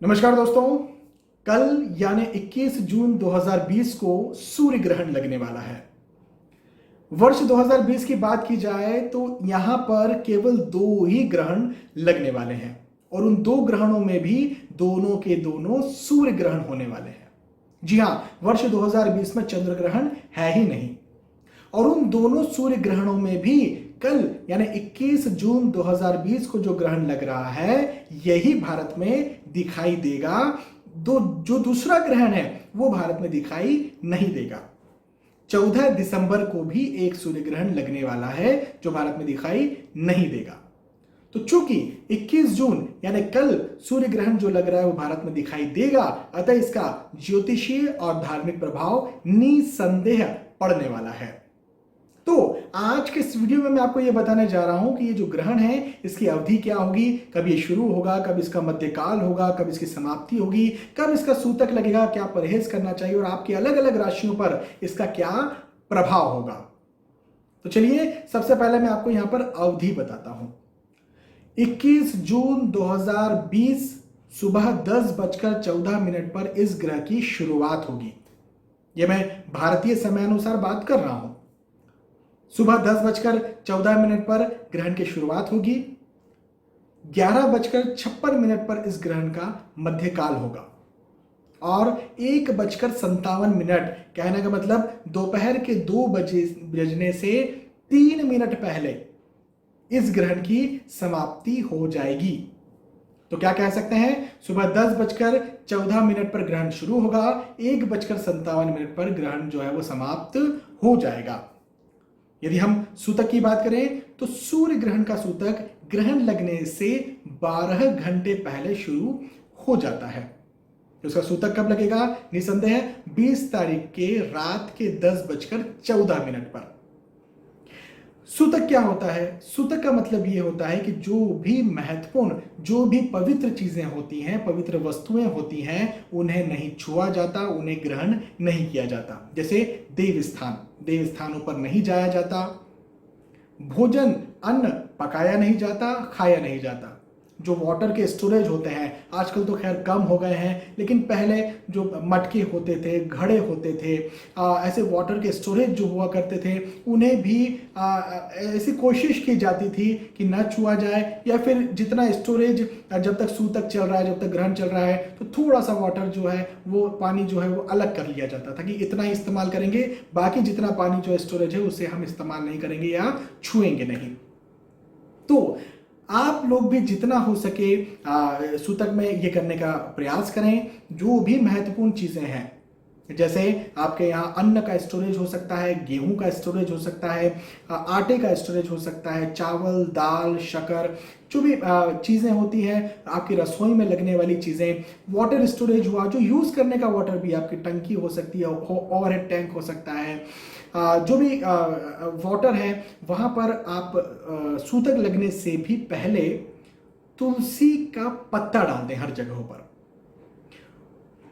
नमस्कार दोस्तों। कल यानी 21 जून 2020 को सूर्य ग्रहण लगने वाला है। वर्ष 2020 की बात की जाए तो यहां पर केवल दो ही ग्रहण लगने वाले हैं और उन दो ग्रहणों में भी दोनों के दोनों सूर्य ग्रहण होने वाले हैं। जी हां, वर्ष 2020 में चंद्र ग्रहण है ही नहीं और उन दोनों सूर्य ग्रहणों में भी कल यानी 21 जून 2020 को जो ग्रहण लग रहा है यही भारत में दिखाई देगा। जो दूसरा ग्रहण है वो भारत में दिखाई नहीं देगा। 14 दिसंबर को भी एक सूर्य ग्रहण लगने वाला है जो भारत में दिखाई नहीं देगा। तो चूंकि 21 जून यानी कल सूर्य ग्रहण जो लग रहा है वो भारत में दिखाई देगा, अतः इसका ज्योतिषीय और धार्मिक प्रभाव निसंदेह पड़ने वाला है। तो आज के इस वीडियो में मैं आपको यह बताने जा रहा हूं कि ये जो ग्रहण है इसकी अवधि क्या होगी, कब ये शुरू होगा, कब इसका मध्यकाल होगा, कब इसकी समाप्ति होगी, कब इसका सूतक लगेगा, क्या परहेज करना चाहिए और आपकी अलग अलग राशियों पर इसका क्या प्रभाव होगा। तो चलिए सबसे पहले मैं आपको यहां पर अवधि बताता हूं। 21 जून 2020 सुबह 10:14 पर इस ग्रह की शुरुआत होगी। यह मैं भारतीय समय अनुसार बात कर रहा हूं। सुबह 10:14 पर ग्रहण की शुरुआत होगी। 11:56 पर इस ग्रहण का मध्यकाल होगा और 1:57 कहने का मतलब दोपहर के 2 बजने से 3 मिनट पहले इस ग्रहण की समाप्ति हो जाएगी। तो क्या कह सकते हैं, सुबह 10:14 पर ग्रहण शुरू होगा, 1:57 पर ग्रहण जो है वो समाप्त हो जाएगा। यदि हम सूतक की बात करें तो सूर्य ग्रहण का सूतक ग्रहण लगने से 12 घंटे पहले शुरू हो जाता है। तो उसका सूतक कब लगेगा, निसंदेह 20 तारीख के रात के 10:14 पर। सूतक क्या होता है? सूतक का मतलब यह होता है कि जो भी महत्वपूर्ण, जो भी पवित्र चीजें होती हैं, पवित्र वस्तुएं होती हैं, उन्हें नहीं छुआ जाता, उन्हें ग्रहण नहीं किया जाता। जैसे देव स्थानों पर नहीं जाया जाता, भोजन अन्न पकाया नहीं जाता, खाया नहीं जाता। जो वाटर के स्टोरेज होते हैं आजकल तो खैर कम हो गए हैं, लेकिन पहले जो मटके होते थे, घड़े होते थे, ऐसे वाटर के स्टोरेज जो हुआ करते थे उन्हें भी ऐसी कोशिश की जाती थी कि न छुआ जाए, या फिर जितना स्टोरेज जब तक सूतक चल रहा है, जब तक ग्रहण चल रहा है, तो थोड़ा सा वाटर जो है वो पानी जो है वो अलग कर लिया जाता था कि इतना ही इस्तेमाल करेंगे, बाकी जितना पानी जो स्टोरेज है उसे हम इस्तेमाल नहीं करेंगे या छुएंगे नहीं। तो आप लोग भी जितना हो सके सूतक में ये करने का प्रयास करें। जो भी महत्वपूर्ण चीजें हैं, जैसे आपके यहाँ अन्न का स्टोरेज हो सकता है, गेहूं का स्टोरेज हो सकता है, आटे का स्टोरेज हो सकता है, चावल, दाल, शक्कर, जो भी चीज़ें होती हैं आपकी रसोई में लगने वाली चीज़ें, वाटर स्टोरेज हुआ, जो यूज़ करने का वाटर भी, आपकी टंकी हो सकती है, ओवरहेड टैंक हो सकता है, जो भी वाटर है वहाँ पर आप सूतक लगने से भी पहले तुलसी का पत्ता डाल दें हर जगहों पर।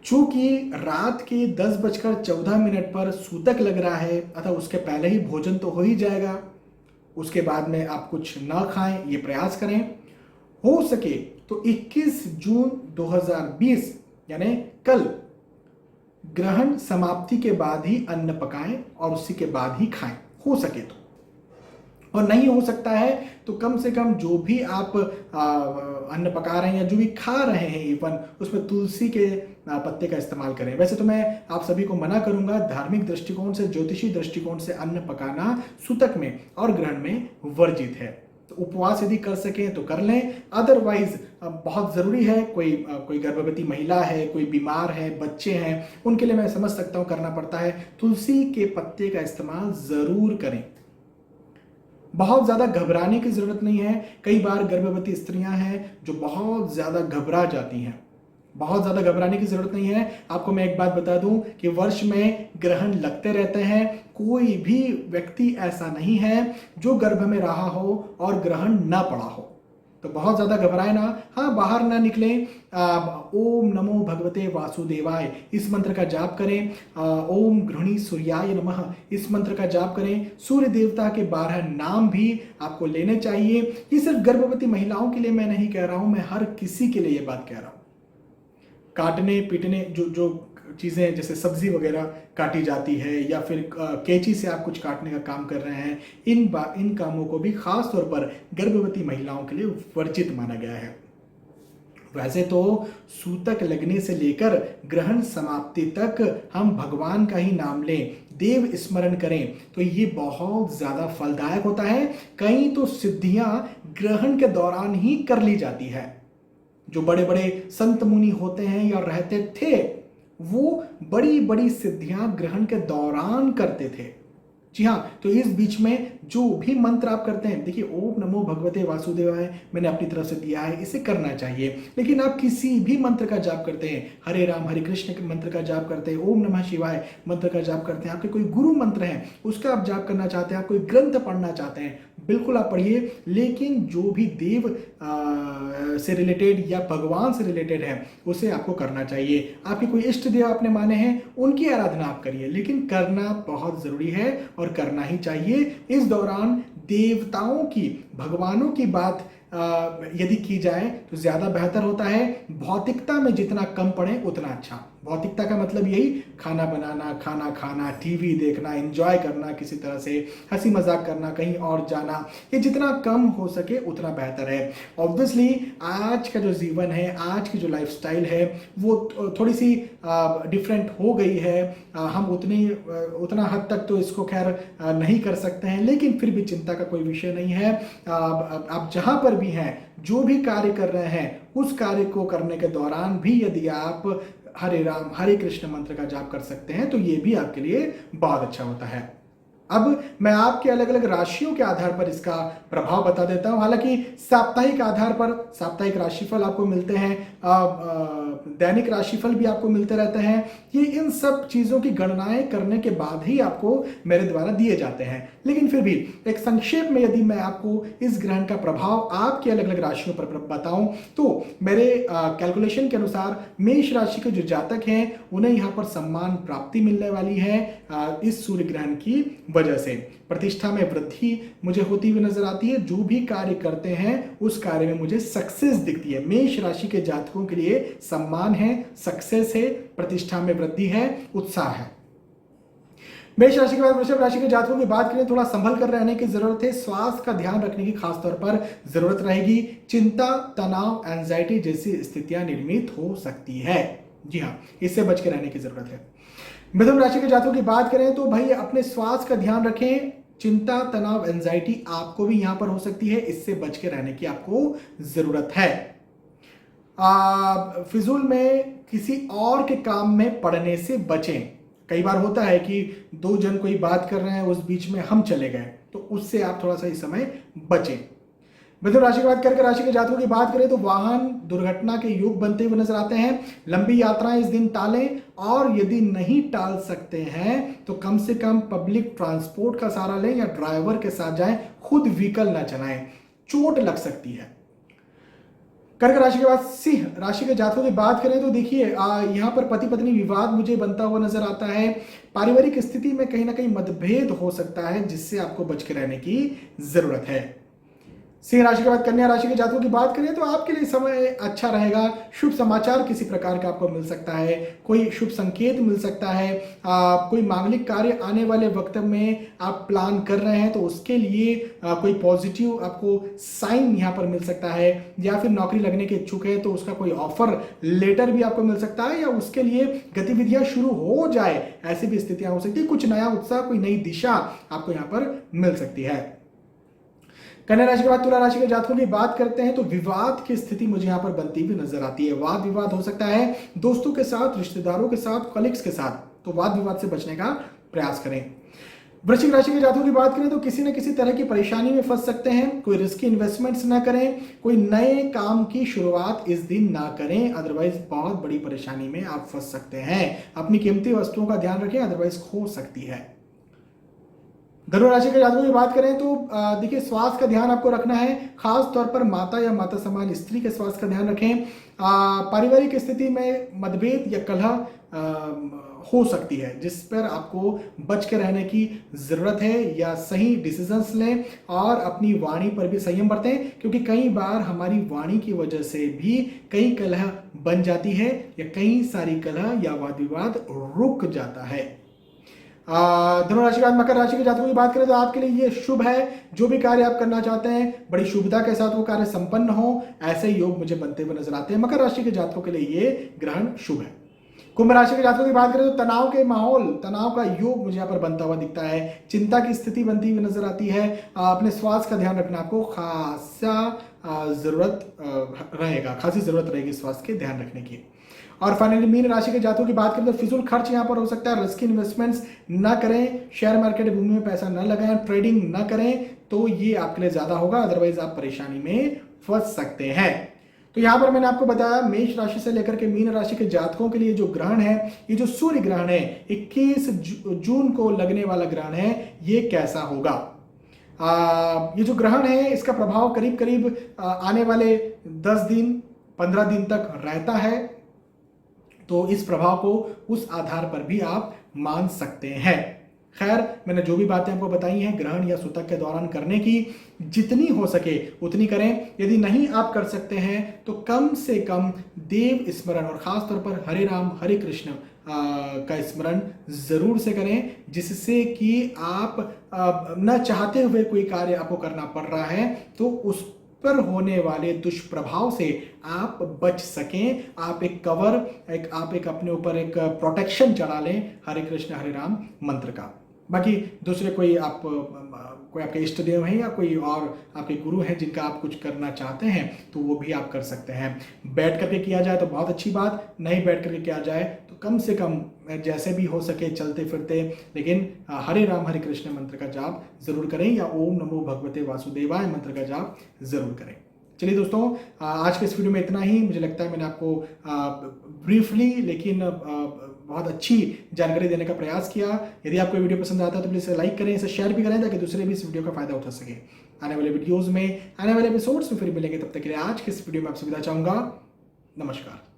चूंकि रात के 10:14 पर सूतक लग रहा है, अतः उसके पहले ही भोजन तो हो ही जाएगा। उसके बाद में आप कुछ ना खाएं, ये प्रयास करें। हो सके तो 21 जून 2020 यानी कल ग्रहण समाप्ति के बाद ही अन्न पकाएं और उसी के बाद ही खाएं, हो सके तो। और नहीं हो सकता है तो कम से कम जो भी आप अन्न पका रहे हैं या जो भी खा रहे हैं इवन, उसमें तुलसी के पत्ते का इस्तेमाल करें। वैसे तो मैं आप सभी को मना करूंगा, धार्मिक दृष्टिकोण से, ज्योतिषी दृष्टिकोण से अन्न पकाना सूतक में और ग्रहण में वर्जित है। तो उपवास यदि कर सकें तो कर लें, अदरवाइज बहुत ज़रूरी है, कोई गर्भवती महिला है, कोई बीमार है, बच्चे हैं, उनके लिए मैं समझ सकता हूँ करना पड़ता है, तुलसी के पत्ते का इस्तेमाल ज़रूर करें। बहुत ज़्यादा घबराने की ज़रूरत नहीं है। कई बार गर्भवती स्त्रियां हैं जो बहुत ज़्यादा घबरा जाती हैं, बहुत ज़्यादा घबराने की ज़रूरत नहीं है। आपको मैं एक बात बता दूं कि वर्ष में ग्रहण लगते रहते हैं, कोई भी व्यक्ति ऐसा नहीं है जो गर्भ में रहा हो और ग्रहण ना पड़ा हो। तो बहुत ज़्यादा घबराए ना, हाँ बाहर ना निकलें। ओम नमो भगवते वासुदेवाय इस मंत्र का जाप करें। ओम गृहिणी सूर्याय नमः इस मंत्र का जाप करें। सूर्य देवता के 12 नाम भी आपको लेने चाहिए। ये सिर्फ गर्भवती महिलाओं के लिए मैं नहीं कह रहा हूं, मैं हर किसी के लिए ये बात कह रहा हूं। काटने पीटने जो जो चीज़ें जैसे सब्जी वगैरह काटी जाती है या फिर कैंची से आप कुछ काटने का काम कर रहे हैं, इन कामों को भी खास तौर पर गर्भवती महिलाओं के लिए वर्जित माना गया है। वैसे तो सूतक लगने से लेकर ग्रहण समाप्ति तक हम भगवान का ही नाम लें, देव स्मरण करें तो ये बहुत ज़्यादा फलदायक होता है। कई तो सिद्धियां ग्रहण के दौरान ही कर ली जाती है। जो बड़े बड़े संत मुनि होते हैं या रहते थे, वो बड़ी बड़ी सिद्धियां ग्रहण के दौरान करते थे। जी हाँ, तो इस बीच में जो भी मंत्र आप करते हैं, देखिए ओम नमो भगवते वासुदेवाय मैंने अपनी तरफ से दिया है, इसे करना चाहिए। लेकिन आप किसी भी मंत्र का जाप करते हैं, हरे राम हरे कृष्ण के मंत्र का जाप करते हैं, ओम नमः शिवाय मंत्र का जाप करते हैं, आपके कोई गुरु मंत्र है उसका आप जाप करना चाहते हैं, आप कोई ग्रंथ पढ़ना चाहते हैं, बिल्कुल आप पढ़िए। लेकिन जो भी देव से रिलेटेड या भगवान से रिलेटेड है उसे आपको करना चाहिए। आपके कोई इष्ट देव आपने माने हैं, उनकी आराधना आप करिए, लेकिन करना बहुत जरूरी है और करना ही चाहिए। इस दौरान देवताओं की, भगवानों की बात यदि की जाए तो ज्यादा बेहतर होता है। भौतिकता में जितना कम पड़े उतना अच्छा। भौतिकता का मतलब यही खाना बनाना, खाना खाना, टीवी देखना, एंजॉय करना, किसी तरह से हंसी मजाक करना, कहीं और जाना, ये जितना कम हो सके उतना बेहतर है। ऑब्वियसली आज का जो जीवन है, आज की जो लाइफस्टाइल है वो थोड़ी सी डिफरेंट हो गई है। हम उतना हद तक तो इसको खैर नहीं कर सकते हैं, लेकिन फिर भी चिंता का कोई विषय नहीं है। आप जहां पर भी हैं, जो भी कार्य कर रहे हैं, उस कार्य को करने के दौरान भी यदि आप हरे राम हरे कृष्ण मंत्र का जाप कर सकते हैं तो ये भी आपके लिए बहुत अच्छा होता है। अब मैं आपके अलग अलग राशियों के आधार पर इसका प्रभाव बता देता हूं। हालांकि साप्ताहिक आधार पर साप्ताहिक राशिफल आपको मिलते हैं, दैनिक राशिफल भी आपको मिलते रहते हैं। ये इन सब चीजों की गणनाएं करने के बाद ही आपको मेरे द्वारा दिए जाते हैं। लेकिन फिर भी एक संक्षेप में यदि मैं आपको इस ग्रहण का प्रभाव आपके अलग अलग राशियों पर बताऊं तो मेरे कैलकुलेशन के अनुसार मेष राशि के जो जातक हैं उन्हें यहाँ पर सम्मान प्राप्ति मिलने वाली है इस सूर्य ग्रहण की वजह से। प्रतिष्ठा में वृद्धि मुझे होती हुई नजर आती है। जो भी कार्य करते हैं उस कार्य में मुझे सक्सेस दिखती है। मेष राशि के जातकों के लिए सम्मान है, सक्सेस है, प्रतिष्ठा में वृद्धि है, उत्साह है। मेष राशि के बाद वृषभ राशि के जातकों की बात करें, थोड़ा संभल कर रहने की जरूरत है। स्वास्थ्य का ध्यान रखने की खास तौर पर जरूरत रहेगी। चिंता, तनाव, एंजाइटी जैसी स्थितियां निर्मित हो सकती है। जी हाँ, इससे बच के रहने की जरूरत है। मिथुन राशि के जातकों की बात करें तो भाई अपने स्वास्थ्य का ध्यान रखें। चिंता, तनाव, एंजाइटी आपको भी यहां पर हो सकती है, इससे बच के रहने की आपको जरूरत है। फिजूल में किसी और के काम में पड़ने से बचें। कई बार होता है कि दो जन कोई बात कर रहे हैं, उस बीच में हम चले गए, तो उससे आप थोड़ा सा इस समय बचें। मिथुन राशि के बाद कर्क राशि के जातकों की बात करें तो वाहन दुर्घटना के योग बनते हुए नजर आते हैं। लंबी यात्राएं इस दिन टालें, और यदि नहीं टाल सकते हैं तो कम से कम पब्लिक ट्रांसपोर्ट का सहारा लें या ड्राइवर के साथ जाएं, खुद व्हीकल ना चलाएं, चोट लग सकती है। कर्क राशि के बाद सिंह राशि के जातकों की बात करें तो देखिए यहाँ पर पति पत्नी विवाद मुझे बनता हुआ नजर आता है। पारिवारिक स्थिति में कहीं ना कहीं मतभेद हो सकता है, जिससे आपको बच के रहने की जरूरत है। सिंह राशि के बाद कन्या राशि के जातकों की बात करें तो आपके लिए समय अच्छा रहेगा। शुभ समाचार किसी प्रकार का आपको मिल सकता है, कोई शुभ संकेत मिल सकता है। कोई मांगलिक कार्य आने वाले वक्त में आप प्लान कर रहे हैं तो उसके लिए कोई पॉजिटिव आपको साइन यहाँ पर मिल सकता है। या फिर नौकरी लगने के इच्छुक है तो उसका कोई ऑफर लेटर भी आपको मिल सकता है, या उसके लिए गतिविधियां शुरू हो जाए, ऐसी भी स्थितियां हो सकती है। कुछ नया उत्साह, कोई नई दिशा आपको यहाँ पर मिल सकती है। कन्या राशि के बाद तुला राशि के जातकों की बात करते हैं तो विवाद की स्थिति मुझे यहाँ पर बनती हुई नजर आती है। वाद विवाद हो सकता है दोस्तों के साथ, रिश्तेदारों के साथ, कलीग्स के साथ, तो वाद विवाद से बचने का प्रयास करें। वृश्चिक राशि के जातकों की बात करें तो किसी न किसी तरह की परेशानी में फंस सकते हैं। कोई रिस्की इन्वेस्टमेंट्स ना करें, कोई नए काम की शुरुआत इस दिन ना करें, अदरवाइज बहुत बड़ी परेशानी में आप फंस सकते हैं। अपनी कीमती वस्तुओं का ध्यान रखें, अदरवाइज खो सकती है। धनु राशि के जातकों की बात करें तो देखिए स्वास्थ्य का ध्यान आपको रखना है, खास तौर पर माता या माता समान स्त्री के स्वास्थ्य का ध्यान रखें। पारिवारिक स्थिति में मतभेद या कलह हो सकती है, जिस पर आपको बच के रहने की जरूरत है, या सही डिसीजंस लें और अपनी वाणी पर भी संयम बरतें, क्योंकि कई बार हमारी वाणी की वजह से भी कई कलह बन जाती है या कई सारी कलह या वाद विवाद रुक जाता है। धनु राशि का मकर राशि के जातकों की बात करें तो आपके लिए ये शुभ है। जो भी कार्य आप करना चाहते हैं बड़ी शुभता के साथ वो कार्य संपन्न हो, ऐसे योग मुझे बनते हुए नजर आते हैं। मकर राशि के जातकों के लिए ये ग्रहण शुभ है। कुंभ राशि के जातकों की बात करें तो तनाव के माहौल, तनाव का योग मुझे यहाँ पर बनता हुआ दिखता है। चिंता की स्थिति बनती हुई नजर आती है। अपने स्वास्थ्य का ध्यान रखना आपको खासी जरूरत रहेगी स्वास्थ्य के ध्यान रखने की। और फाइनली मीन राशि के जातकों की बात करें तो फिजूल खर्च यहाँ पर हो सकता है। रिस्की इन्वेस्टमेंट्स ना करें, शेयर मार्केट भूमि में पैसा ना लगाएं, ट्रेडिंग ना करें, तो ये आपके लिए ज्यादा होगा, अदरवाइज आप परेशानी में फंस सकते हैं। तो यहाँ पर मैंने आपको बताया मेष राशि से लेकर के मीन राशि के जातकों के लिए जो ग्रहण है, ये जो सूर्य ग्रहण है 21 जून को लगने वाला ग्रहण है, ये कैसा होगा। ये जो ग्रहण है इसका प्रभाव करीब करीब आने वाले 10 दिन 15 दिन तक रहता है। तो इस प्रभाव को उस आधार पर भी आप मान सकते हैं। खैर, मैंने जो भी बातें आपको बताई हैं ग्रहण या सूतक के दौरान करने की, जितनी हो सके उतनी करें। यदि नहीं आप कर सकते हैं तो कम से कम देव स्मरण और खास तौर पर हरे राम हरे कृष्ण का स्मरण जरूर से करें, जिससे कि आप न चाहते हुए कोई कार्य आपको करना पड़ रहा है तो उस पर होने वाले दुष्प्रभाव से आप बच सकें। आप एक कवर, आप एक अपने ऊपर एक प्रोटेक्शन चढ़ा लें हरे कृष्ण हरे राम मंत्र का। बाकी दूसरे कोई आपके इष्ट देव हैं या कोई और आपके गुरु हैं जिनका आप कुछ करना चाहते हैं तो वो भी आप कर सकते हैं। बैठ करके किया जाए तो बहुत अच्छी बात, नहीं बैठ करके किया जाए तो कम से कम जैसे भी हो सके चलते फिरते, लेकिन हरे राम हरे कृष्ण मंत्र का जाप जरूर करें या ओम नमो भगवते वासुदेवाय मंत्र का जाप जरूर करें। चलिए दोस्तों, आज के इस वीडियो में इतना ही। मुझे लगता है मैंने आपको ब्रीफली लेकिन बहुत अच्छी जानकारी देने का प्रयास किया। यदि आपको वीडियो पसंद आता है तो प्लीज़ इसे लाइक करें, इसे शेयर भी करें ताकि दूसरे भी इस वीडियो का फायदा उठा सके। आने वाले वीडियोज़ में, आने वाले एपिसोड्स में फिर मिलेंगे। तब तक के लिए आज के इस वीडियो में आपसे विदा चाहूँगा। नमस्कार।